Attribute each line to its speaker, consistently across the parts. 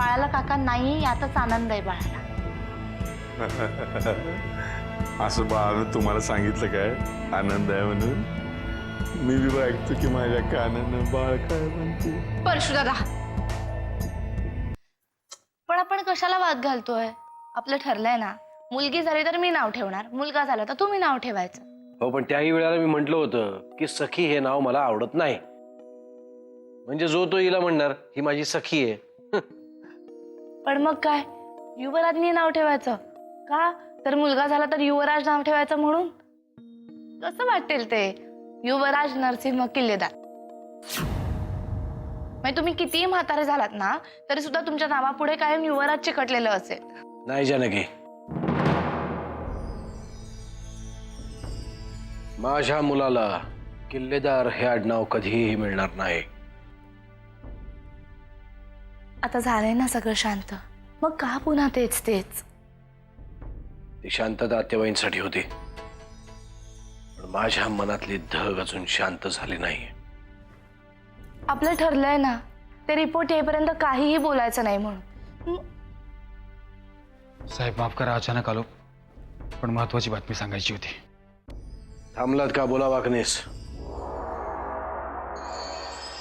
Speaker 1: बाळाला काका नाही यातच आनंद आहे बाळाला.
Speaker 2: असं बाळानं तुम्हाला सांगितलं काय आनंद आहे म्हणून? मी बी ऐकतो की माझ्या कानानं बाळ काय म्हणते.
Speaker 1: परशू दादा, पण आपण कशाला वाद घालतोय? आपलं ठरलंय ना, मुलगी झाली तर मी नाव ठेवणार, मुलगा झाला तर तुम्ही नाव ठेवायचं.
Speaker 3: हो, पण त्याही वेळेला मी म्हटलं होतं की सखी हे नाव मला आवडत नाही. म्हणजे जो तो हिला म्हणणार ही माझी सखी आहे.
Speaker 1: पण मग काय, युवराजनी नाव ठेवायचं का? तर मुलगा झाला तर युवराज नाव ठेवायचं म्हणून? कसं वाटेल ते? युवराज नरसिंह किल्लेदार. म्हणजे तुम्ही कितीही म्हातारे झालात ना तरी सुद्धा तुमच्या नावापुढे कायम युवराज चिकटलेलं असेल.
Speaker 3: नाही जानकी, माझ्या मुलाला किल्लेदार हे आडनाव कधीही मिळणार नाही.
Speaker 1: आता झालंय ना सगळं शांत, मग का पुन्हा तेच तेच?
Speaker 3: ती शांतता आत्याबाईंसाठी होती, पण माझ्या मनातली धग अजून शांत झाली नाही.
Speaker 1: आपलं ठरलंय ना, ते रिपोर्ट येईपर्यंत काहीही बोलायचं नाही म्हणून.
Speaker 4: साहेब माफ करा, अचानक आलो, पण महत्वाची बातमी सांगायची होती.
Speaker 3: थांबलात का? बोला वाकणीस.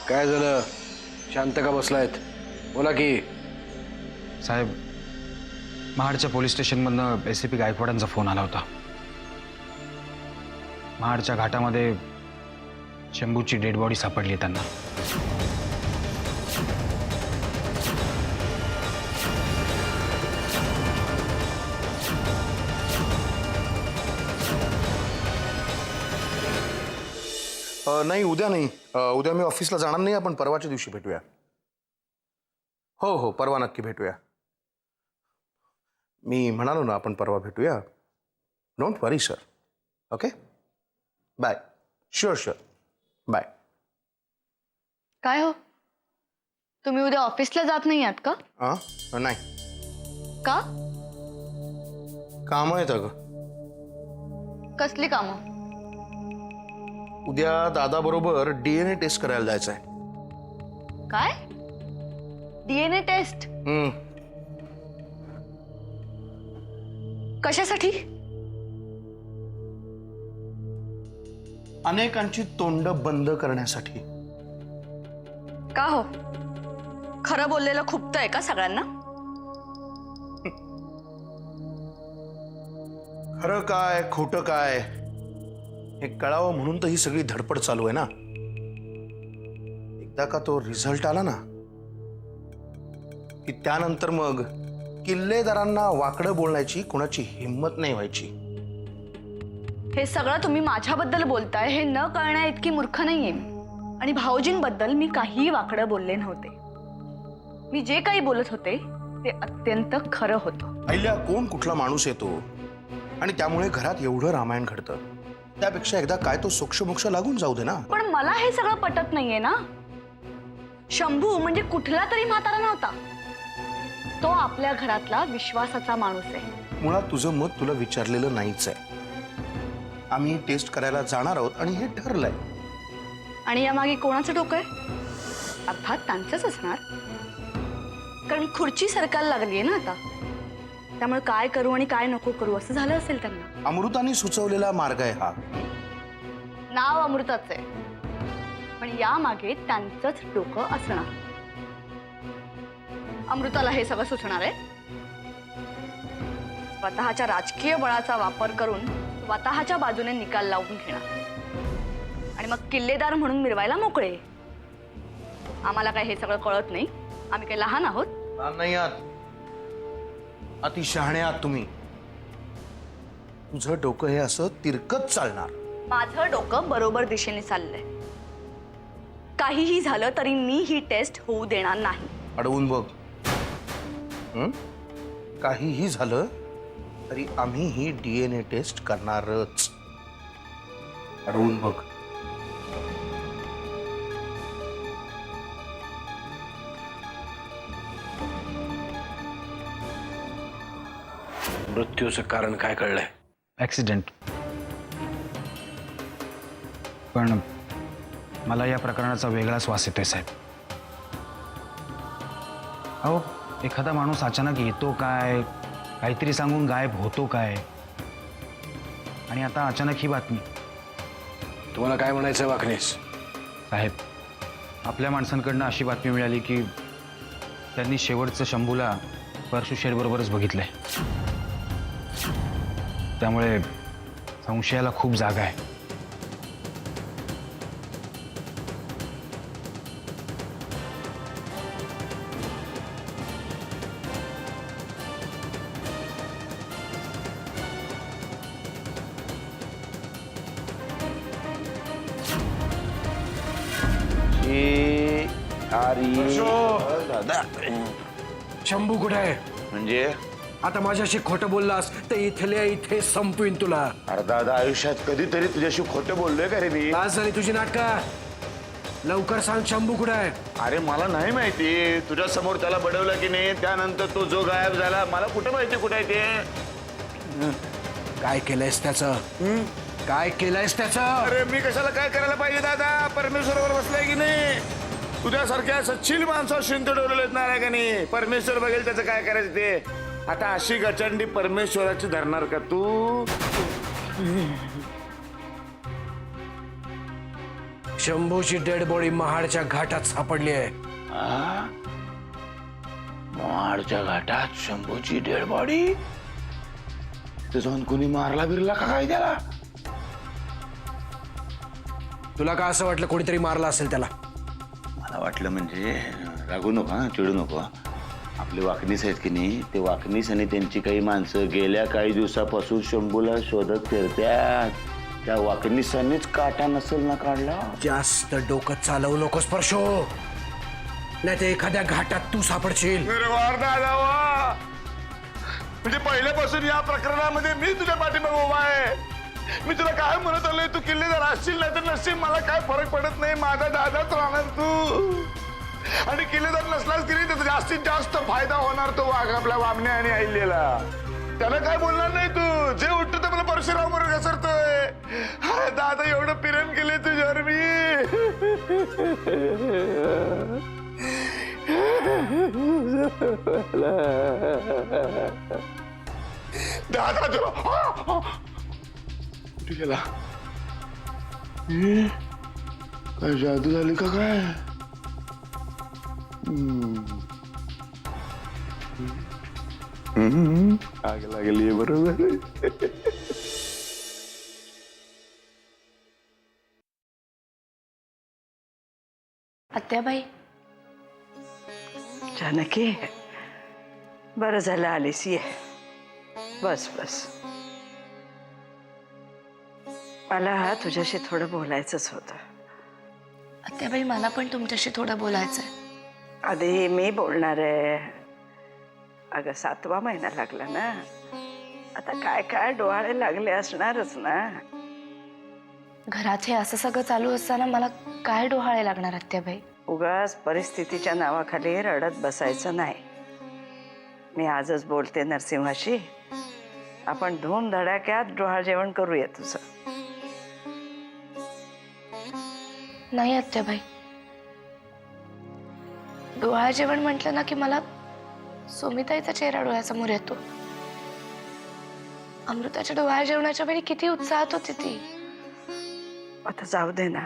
Speaker 3: काय झालं? शांत का बसलायत? बोला की.
Speaker 4: साहेब, महाडच्या पोलीस स्टेशनमधनं एसीपी गायकवाडांचा फोन आला होता. महाडच्या घाटामध्ये शंभूची डेड बॉडी सापडली त्यांना.
Speaker 5: नाही, उद्या नाही. उद्या मी ऑफिसला जाणार नाही. आपण परवाच्या दिवशी भेटूया. हो हो, परवा नक्की भेटूया. मी म्हणालो ना, आपण परवा भेटूया. Don't worry sir. Okay, bye. Sure sure, bye.
Speaker 1: काय हो, तुम्ही उद्या ऑफिसला जात नाही आहात का?
Speaker 5: नाही,
Speaker 1: का?
Speaker 5: कामं आहेत अगं.
Speaker 1: कसली कामं?
Speaker 5: उद्या दादा बरोबर DNA टेस्ट करायला जायचं आहे.
Speaker 1: काय? DNA test? कशासाठी?
Speaker 5: अनेकांची तोंड बंद करण्यासाठी.
Speaker 1: का हो, खरं बोललेलं खुपतंय का सगळ्यांना?
Speaker 5: खरं काय खोटं काय हे कळावं म्हणून तर ही सगळी धडपड चालू आहे ना. एकदा का तो रिझल्ट आला ना की त्यानंतर मग किल्लेदारांना वाकडं बोलण्याची कोणाची हिंमत नाही व्हायची.
Speaker 1: हे सगळं तुम्ही माझ्याबद्दल बोलताय हे न कळण्या इतकी मूर्ख नाहीये मी. आणि भाऊजींबद्दल मी काहीही वाकडं बोलले नव्हते. मी जे काही बोलत होते ते अत्यंत खरं होतं.
Speaker 5: अहिल्या, कोण कुठला माणूस येतो आणि त्यामुळे घरात एवढं रामायण घडतं. त्यापेक्षा एकदा काय तो सोक्षमोक्ष लागून जाऊ दे ना.
Speaker 1: पण मला हे सगळं पटत नाहीये ना. शंभू म्हणजे कुठला तरी म्हातारा नव्हता. तो आपल्या घरातला विश्वासाचा माणूस आहे.
Speaker 5: मुळात तुझं मत तुला विचारलेलं नाहीच आहे. आम्ही टेस्ट करायला जाणार आहोत आणि हे ठरलंय.
Speaker 1: आणि यामागे कोणाचं डोकं आहे? अर्थात त्यांचंच असणार, कारण खुर्ची सरकायला लागली आहे ना आता. त्यामुळे काय करू आणि काय नको करू असं झालं असेल त्यांना.
Speaker 5: अमृताने सुचवलेला मार्ग आहे हा.
Speaker 1: नाव अमृताच आहे, पण यामागे त्यांचंच डोकं असणार. अमृताला हे सगळं सुचणार आहे. स्वतःच्या राजकीय बळाचा वापर करून स्वतःच्या बाजूने निकाल लावून घेणार आणि मग किल्लेदार म्हणून मिरवायला मोकळे. आम्हाला काय हे सगळं कळत नाही. आम्ही काही लहान आहोत?
Speaker 5: नाही आहात, अति शहाणे आहात तुम्ही. तुझं डोकं हे असं तिरकत चालणार.
Speaker 1: माझं डोकं बरोबर दिशेने चाललंय. काहीही झालं तरी मी ही टेस्ट होऊ देणार नाही.
Speaker 5: अडवून बघ. काहीही झालं तरी आम्ही ही DNA टेस्ट करणारच. अडवून बघ.
Speaker 3: मृत्यूचं कारण काय कळलंय?
Speaker 4: ॲक्सिडेंट. पण मला या प्रकरणाचा वेगळाच वास येतोय साहेब. अहो, एखादा माणूस अचानक येतो काय, काहीतरी सांगून गायब होतो काय, आणि आता अचानक ही बातमी.
Speaker 3: तुम्हाला काय म्हणायचं वाकणीस?
Speaker 4: साहेब, आपल्या माणसांकडनं अशी बातमी मिळाली की त्यांनी शेवटचं शंभूला परशू शेठबरोबरच बघितलंय. त्यामुळे संशयाला खूप जागा आहे.
Speaker 3: शंभू कुठे आहे?
Speaker 6: म्हणजे
Speaker 3: आता माझ्याशी खोटं बोललास तर इथल्या इथे संपवीन तुला.
Speaker 6: अरे दादा, आयुष्यात कधीतरी तुझ्याशी खोटं बोललोय का रे मी?
Speaker 3: आज झाली तुझी नाटकं. लवकर सांग, शंभू कुठे आहे?
Speaker 6: अरे मला नाही माहिती. तुझ्या समोर त्याला बडवलं की नाही, त्यानंतर तो जो गायब झाला, मला कुठं माहिती कुठे आहे ते.
Speaker 3: काय केलंयस त्याचं? काय केलंयस त्याचं?
Speaker 6: अरे मी कशाला काय करायला पाहिजे दादा? परमेश्वरावर बसलाय की नाही? तुझ्यासारख्या सच्चिल माणसं शिंत डोललेत ना का नाही? परमेश्वर बघेल त्याचं काय करायचं ते. आता अशी गचंडी परमेश्वराची धरणार का तू?
Speaker 3: शंभूची डेड बॉडी महाडच्या घाटात सापडली आहे.
Speaker 6: महाडच्या घाटात शंभूची डेड बॉडी? तिथे जाऊन कुणी मारला बिरला का काय त्याला?
Speaker 3: तुला का असं वाटलं कोणीतरी मारला असेल त्याला?
Speaker 6: मला वाटलं म्हणजे रागू नको, हा चिडू नको. आपले वाकणीस आहेत की नाही, ते वाकणीस आणि त्यांची काही माणसं गेल्या काही दिवसापासून शंभूला शोधत फिरत्यात. त्या वाकणीसांनीच काटा नसेल ना काढला.
Speaker 3: जास्त डोकं चालवू नकोस परशो, नाही ते एखाद्या घाटात तू सापडशील.
Speaker 6: म्हणजे पहिल्यापासून या प्रकरणामध्ये मी तुझ्या पाठीमागे उभा आहे. मी तुला काय म्हणत आलोय, तू किल्लेदार असशील नाही तर नसशील, मला काय फरक पडत नाही. माझा दादाच राहणार तू. आणि किल्लेदार नसलास की नाही त्याचा जास्तीत जास्त फायदा होणार तो वाघ आपल्या वामण्या आणि आईलेला. त्याला काय बोलणार नाही तू. जे उठतं तर मला परशुराम बरोबर घसरतोय. अरे दादा, एवढं प्रेम केले तुझ्यावर मी. दादा तुला कुठे गेला? काय जादू झाली का काय? आग लागली बरोबर.
Speaker 1: आत्याबाई,
Speaker 7: जानकी, बरं झालं आलीस. ये, बस बस. मला तुझ्याशी थोडं बोलायचंच होतं.
Speaker 1: आत्याबाई, मला पण तुमच्याशी थोडं बोलायचंय.
Speaker 7: आधी मी बोलणार आहे. अगं 7वा महिना लागला ना, आता काय काय डोहाळे लागले असणारच ना.
Speaker 1: घरात हे असं सगळं चालू असताना मला काय डोहाळे लागणार आत्याबाई?
Speaker 7: उगाच परिस्थितीच्या नावाखाली रडत बसायचं नाही. मी आजच बोलते नरसिंहाशी. आपण धूमधडाक्यात डोहाळ जेवण करूया तुझं.
Speaker 1: नाही आत्याबाई, डोहाळ जेवण म्हटलं ना की मला सुमिताईचा चेहरा डोळ्यासमोर येतो. अमृताच्या डोहाळ जेवणाच्या वेळी किती उत्साहात होती ती.
Speaker 7: आता जाऊ दे ना.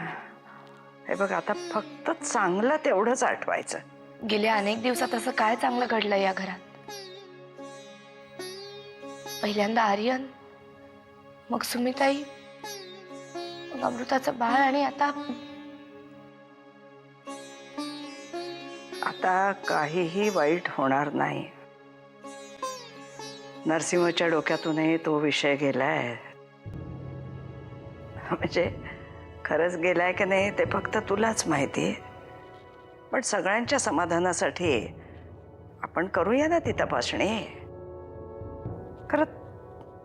Speaker 7: हे बघ, आता फक्त चांगलं तेवढंच आठवायचं.
Speaker 1: गेल्या अनेक दिवसात असं काय चांगलं घडलं या घरात? पहिल्यांदा आर्यन, मग सुमिताई, मग अमृताचं बाळ, आणि आता
Speaker 7: आता काहीही वाईट होणार नाही. नरसिंहच्या डोक्यातूनही तो विषय गेलाय. म्हणजे खरंच गेलाय की नाही ते फक्त तुलाच माहिती आहे. पण सगळ्यांच्या समाधानासाठी आपण करूया ना ती तपासणी. खरं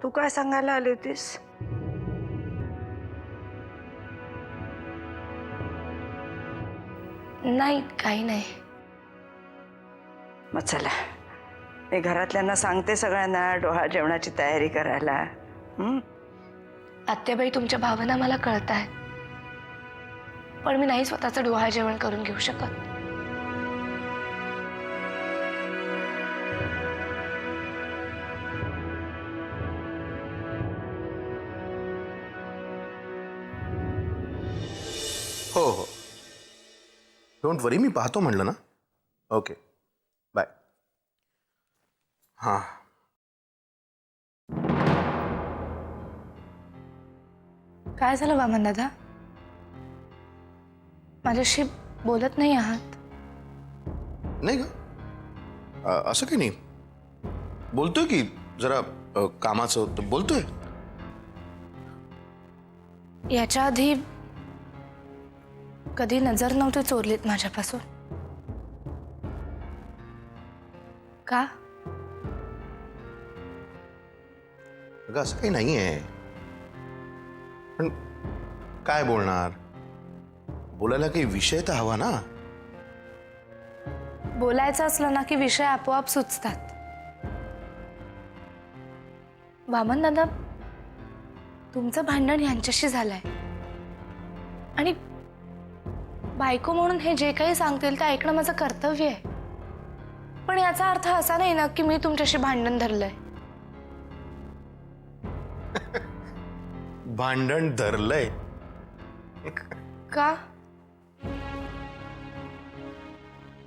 Speaker 7: तू काय सांगायला आली होतीस?
Speaker 1: नाही, काही नाही.
Speaker 7: मग चला, मी घरातल्यांना सांगते सगळ्यांना डोहाळ जेवणाची तयारी करायला.
Speaker 1: आत्याबाई, तुमच्या भावना मला कळताय, पण मी नाही स्वतःचं डोहाळ जेवण करून घेऊ शकत.
Speaker 5: डोंट वरी, मी पाहतो म्हणलं ना. Okay bye. हां
Speaker 1: काय झालं वामन दादा? माझ्याशी बोलत नाही आहात?
Speaker 5: नाही ग, असं काही नाही. बोलतोय की जरा कामाचं तर बोलतोय.
Speaker 1: याच्या आधी कधी नजर नव्हती चोरलीत माझ्यापासून का?
Speaker 5: अगं असं काही नाही आहे, पण काय बोलणार? बोलायला काही विषय तर हवा ना.
Speaker 1: बोलायचं असलं ना की विषय आपोआप सुचतात. वामन दादा, तुमचं भांडण यांच्याशी झालंय आणि बायको म्हणून हे जे काही सांगतील ते ऐकणं माझं कर्तव्य आहे. पण याचा अर्थ असा नाही ना की मी तुमच्याशी भांडण धरलंय.
Speaker 5: भांडण धरलंय?
Speaker 1: का?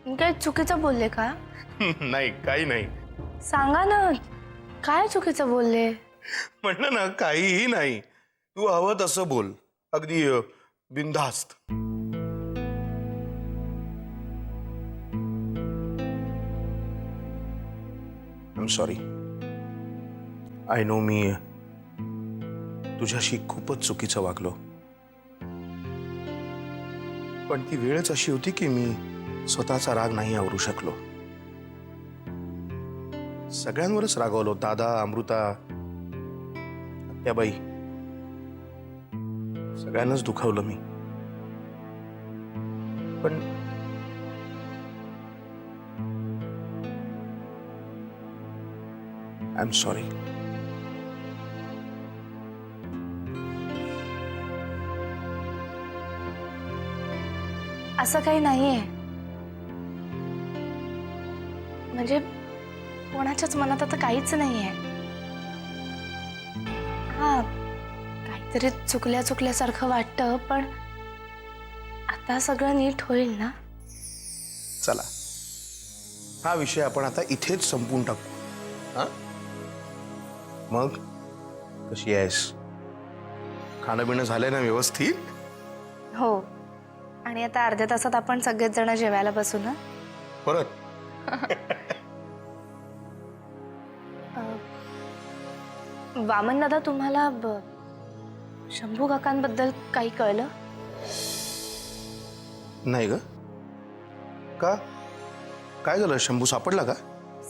Speaker 1: मी काय चुकीचं बोलले का?
Speaker 5: नाही, काही नाही.
Speaker 1: सांगा ना, काय चुकीचं बोलले?
Speaker 5: म्हणलं ना काहीही नाही. तू हवं तसं बोल, अगदी बिनधास्त. I am sorry. I know मी तुझ्याशी खूपच चुकीचं वागलो, पण ती वेळच अशी होती की मी स्वतःचा राग नाही आवरू शकलो. सगळ्यांवरच रागवलो. दादा, अमृता, आत्याबाई, सगळ्यांनाच दुखावलं मी. पण आय एम सॉरी.
Speaker 1: असं काही नाहीये. म्हणजे कोणाच्याच मनात आता काहीच नाहीये. हा, काहीतरी चुकल्यासारखं वाटतं, पण आता सगळं नीट होईल ना?
Speaker 5: चला, हा विषय आपण आता इथेच संपून टाकू. हा, मग कशी आहेस? खाणं पिणं झालंय ना व्यवस्थित?
Speaker 1: हो, आणि आता अर्ध्या तासात आपण सगळेच जण जेवायला बसू ना?
Speaker 5: परत
Speaker 1: वामन दादा, तुम्हाला शंभू काकांबद्दल काही कळलं?
Speaker 5: नाही ग. का? काय झालं? शंभू सापडला का?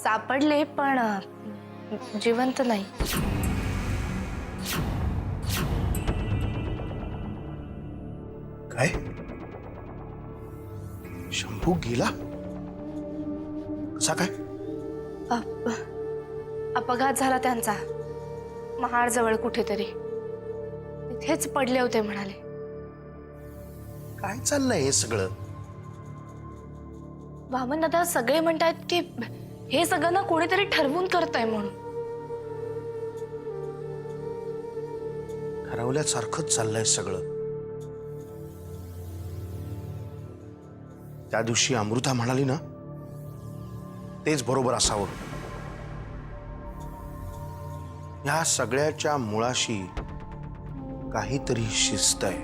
Speaker 1: सापडले, पण जिवंत नाही.
Speaker 5: काय? शंभू गेला? कसा काय?
Speaker 1: अपघात झाला त्यांचा, महाड जवळ कुठेतरी. तिथेच पडले होते म्हणाले.
Speaker 5: काय चाललंय हे सगळं?
Speaker 1: वामन दादा, सगळे म्हणतात की हे सगळं ना कोणीतरी ठरवून करतंय म्हणून.
Speaker 5: ठरवल्यासारखंच चाललंय सगळं. त्या दिवशी अमृता म्हणाली ना, तेच बरोबर असावं. या सगळ्याच्या मुळाशी काहीतरी शिस्त आहे.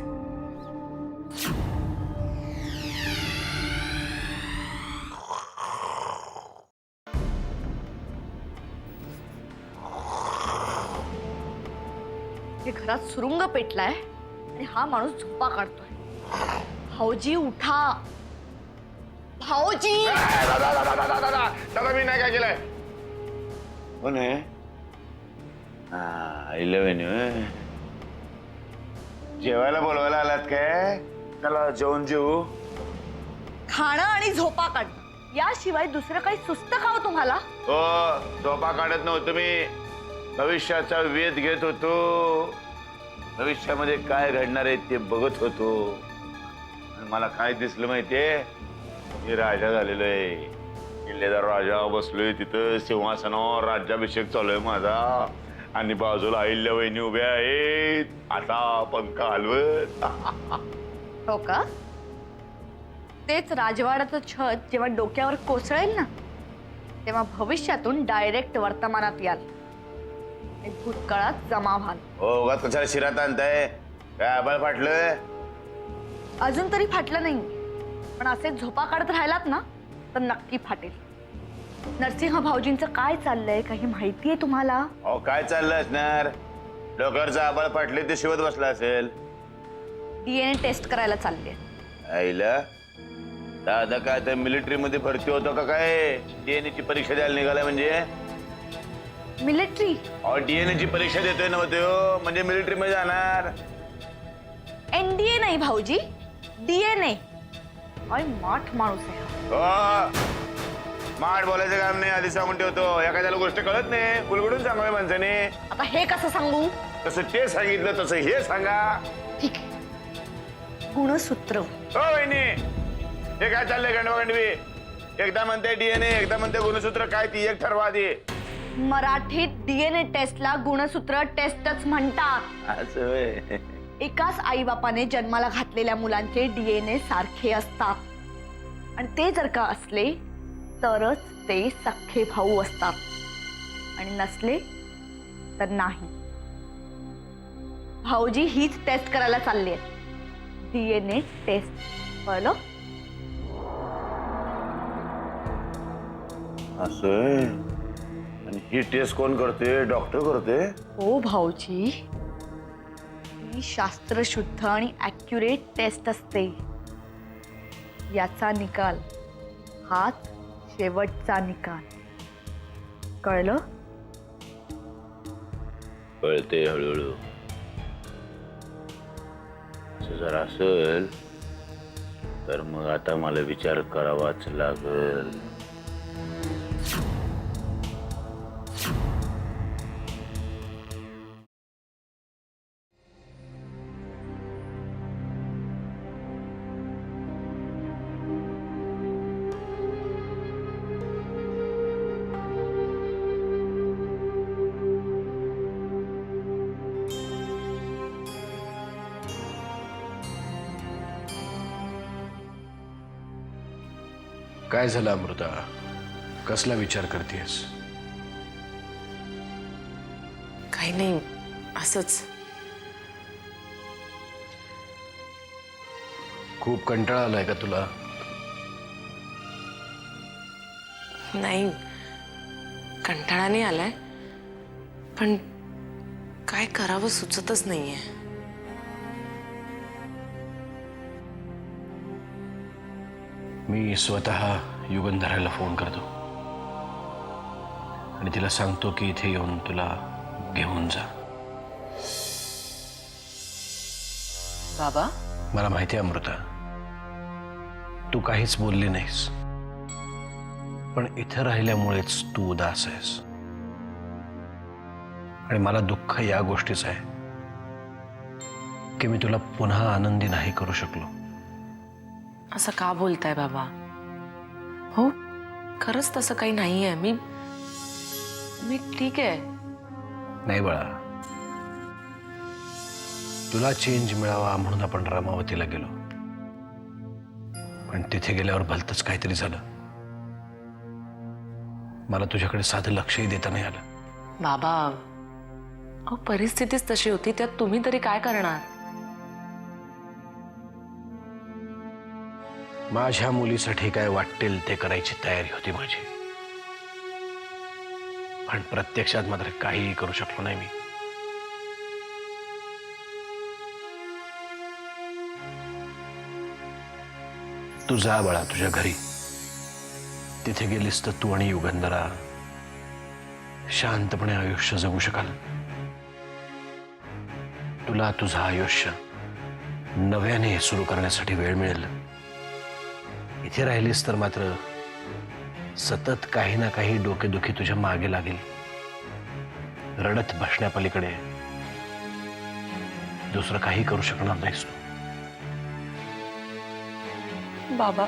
Speaker 1: हे घरात सुरुंग पेटलाय आणि हा माणूस झोपा काढतोय. भाऊजी उठा, भाऊजी.
Speaker 6: दादा मी नाही काय केलंय.
Speaker 2: कोण आहे? इलेव्हन.
Speaker 6: जेवायला बोलवायला आलात काय? चला जेवण जेवू.
Speaker 1: खाणं आणि झोपा काढणं याशिवाय दुसरं काही सुस्त का हो तुम्हाला?
Speaker 6: हो, झोपा काढत नव्हतो मी. भविष्याचा वेध घेत होतो. भविष्यामध्ये काय घडणार आहे ते बघत होतो. आणि मला काय दिसलं माहितीये? मी राजा झालेलो आहे. किल्लेदार राजा बसलोय तिथं सिंहासनावर. राज्याभिषेक चालू आहे माझा. आणि बाजूला अहिल्या वहिनी उभ्या आहेत, आता पंखा हलवत.
Speaker 1: हो का? तेच राजवाड्याचं छत जेव्हा डोक्यावर कोसळेल ना, तेव्हा भविष्यातून डायरेक्ट वर्तमानात याल आणि भूतकाळात जमा व्हाल.
Speaker 6: हो उगाच कशाला शिरात आणताय? काय आबाळ फाटलंय?
Speaker 1: अजून तरी फाटलं नाही, पण असे झोपा काढत राहिलात ना तर नक्की फाटेल. नरसिंह भाऊजींचं काय चाललंय काही माहितीये तुम्हाला?
Speaker 6: अहो काय चाललं असणार? डोक्यावरचं आबाळ फाटले ते शिवत बसला असेल.
Speaker 1: DNA टेस्ट करायला चालले.
Speaker 6: आईला दादा काय तर मिलिटरी मध्ये भरती होतो का काय? DNA ची परीक्षा द्यायला निघालाय म्हणजे?
Speaker 1: मिलिटरी?
Speaker 6: अहो DNA ची परीक्षा देतोय नव्हते हो, म्हणजे मिलिटरी मध्ये जाणार.
Speaker 1: NDA नाही भाऊजी, DNA. काय माठ माणूस आहे हा.
Speaker 6: हो माठ बोलायचं काम नाही, आधी सांगून ठेवतो. एखाद्याला गोष्ट कळत नाही उलगडून सांगावी माणसाने.
Speaker 1: आता हे कसं सांगू?
Speaker 6: तसं ते सांगितलं तसं हे सांगा.
Speaker 1: ठीक आहे. गुणसूत्र.
Speaker 6: हो वहिनी हे काय चाललंय गंडवागंडवी? एकदा म्हणते DNA एकदा म्हणते गुणसूत्र, काय ती एक ठरवा आधी.
Speaker 1: मराठीत DNA टेस्टला गुणसूत्र टेस्टच म्हणतात.
Speaker 6: असं होय.
Speaker 1: एकाच आईबापाने जन्माला घातलेल्या मुलांचे DNA सारखे असतात आणि ते जर का असले तरच ते सख्खे भाऊ असतात आणि नसले तर नाही. भाऊजी हीच टेस्ट करायला चालली आहेत. DNA test. कळलं?
Speaker 6: असं आणि ही टेस्ट कोण करते? डॉक्टर करते?
Speaker 1: हो भाऊजी, ही शास्त्रशुद्ध आणि ॲक्युरेट टेस्ट असते. याचा निकाल हाच शेवटचा निकाल. कळलं?
Speaker 6: कळते हळूहळू. असं जर असेल तर मग आता मला विचार करावाच लागल.
Speaker 3: काय झालं अमृता? कसला विचार करतेस?
Speaker 8: काही नाही, असंच.
Speaker 3: खूप कंटाळा आलाय का तुला?
Speaker 8: नाही, कंटाळा नाही आलाय, पण काय करावं सुचतच नाहीये.
Speaker 3: मी स्वतः युगंधराला फोन करतो आणि तिला सांगतो की इथे येऊन तुला घेऊन जा.
Speaker 8: बाबा,
Speaker 3: मला माहिती आहे अमृता, तू काहीच बोलली नाहीस, पण इथे राहिल्यामुळेच तू उदास आहेस आणि मला दुःख या गोष्टीचं आहे की मी तुला पुन्हा आनंदी नाही करू शकलो.
Speaker 8: असं का बोलताय बाबा? हो, खरंच तसं काही नाहीये. मी ठीक आहे.
Speaker 3: नाही बाळा, तुला चेंज मिळावा म्हणून आपण रामावतीला गेलो, पण तिथे गेल्यावर भलतंच काहीतरी झालं. मला तुझ्याकडे साधं लक्षही देता नाही आलं.
Speaker 8: बाबा, अहो परिस्थितीच तशी होती, त्यात तुम्ही तरी काय करणार?
Speaker 3: माझ्या मुलीसाठी काय वाटेल ते करायची तयारी होती माझी, पण प्रत्यक्षात मात्र काहीही करू शकलो नाही मी. तू जा बाळा तुझ्या घरी. तिथे गेलीस तर तू आणि युगंधरा शांतपणे आयुष्य जगू शकाल. तुला तुझं आयुष्य नव्याने सुरू करण्यासाठी वेळ मिळेल. इथे राहिलीस तर मात्र सतत काही ना काही डोकेदुखी तुझ्या मागे लागेल. रडत बसण्यापलीकडे दुसरं काही करू शकणार नाहीस तू.
Speaker 8: बाबा,